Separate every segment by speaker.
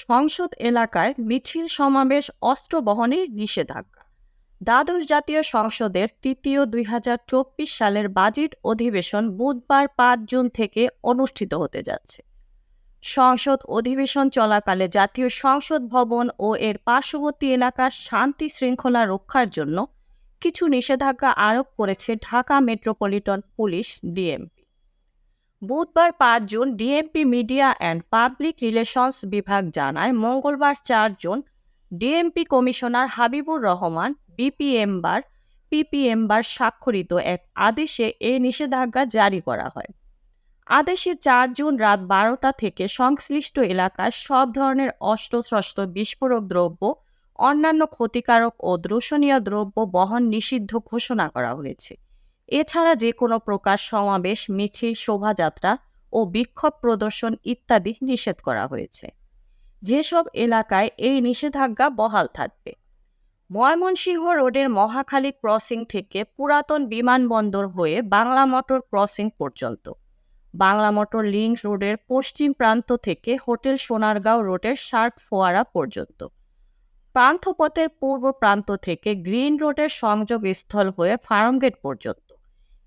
Speaker 1: সংসদ এলাকায় মিছিল সমাবেশ অস্ত্র বহনে নিষেধাজ্ঞা। দ্বাদশ জাতীয় সংসদের তৃতীয় 2024 সালের বাজেট অধিবেশন বুধবার 5 জুন থেকে অনুষ্ঠিত হতে যাচ্ছে। সংসদ অধিবেশন চলাকালে জাতীয় সংসদ ভবন ও এর পার্শ্ববর্তী এলাকার শান্তি শৃঙ্খলা রক্ষার জন্য কিছু নিষেধাজ্ঞা আরোপ করেছে ঢাকা মেট্রোপলিটন পুলিশ ডিএমপি। বুধবার 5 June DMP media and public relations বিভাগ জানায়, মঙ্গলবার 4 June DMP commissioner Habibur Rahman পিপিএমবার স্বাক্ষরিত এক আদেশে এই নিষেধাজ্ঞা জারি করা হয়। আদেশে 4 জুন রাত 12টা থেকে সংশ্লিষ্ট এলাকায় সব ধরনের অস্ত্রশস্ত্র, বিস্ফোরক দ্রব্য, অন্যান্য ক্ষতিকারক ও দূষণীয় দ্রব্য বহন নিষিদ্ধ ঘোষণা করা হয়েছে। এছাড়া যে কোনো প্রকার সমাবেশ, মিছিল, শোভাযাত্রা ও বিক্ষোভ প্রদর্শন ইত্যাদি নিষেধ করা হয়েছে। যেসব এলাকায় এই নিষেধাজ্ঞা বহাল থাকবে: ময়মনসিংহ রোডের মহাখালী ক্রসিং থেকে পুরাতন বিমানবন্দর হয়ে বাংলা মোটর ক্রসিং পর্যন্ত, বাংলা মোটর লিংক রোডের পশ্চিম প্রান্ত থেকে হোটেল সোনারগাঁও রোডের শার্ট ফোয়ারা পর্যন্ত, প্রান্তপথের পূর্ব প্রান্ত থেকে গ্রিন রোডের সংযোগস্থল হয়ে ফার্মগেট পর্যন্ত,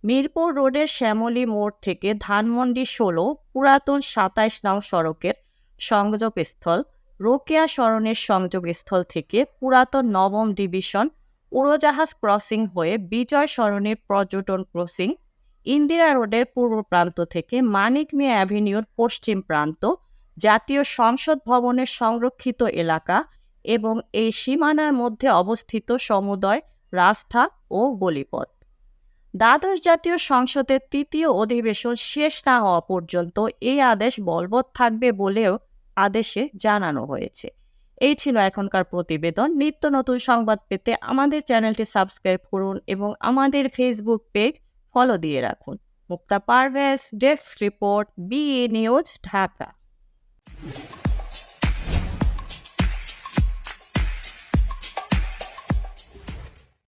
Speaker 1: মিরপুর রোডের শ্যামলী মোড় থেকে ধানমন্ডি 16 পুরাতন 27 নং সড়কের সংযোগস্থল, রোকেয়া সরণের সংযোগস্থল থেকে পুরাতন নবম ডিভিশন উড়োজাহাজ ক্রসিং হয়ে বিজয় সরণির পর্যটন ক্রসিং, ইন্দিরা রোডের পূর্ব প্রান্ত থেকে মানিক মিয়া অ্যাভিনিউর পশ্চিম প্রান্ত, জাতীয় সংসদ ভবনের সংরক্ষিত এলাকা এবং এই সীমানার মধ্যে অবস্থিত সমুদয় রাস্তা ও গলিপথ। দ্বাদশ জাতীয় সংসদের তৃতীয় অধিবেশন শেষ না হওয়া পর্যন্ত এই আদেশ বলবৎ থাকবে বলেও আদেশে জানানো হয়েছে। এই ছিল এখনকার প্রতিবেদন। নিত্য নতুন সংবাদ পেতে আমাদের চ্যানেলটি সাবস্ক্রাইব করুন এবং আমাদের ফেসবুক পেজ ফলো দিয়ে রাখুন। Mukta Parvez, desk report, BA news, Dhaka.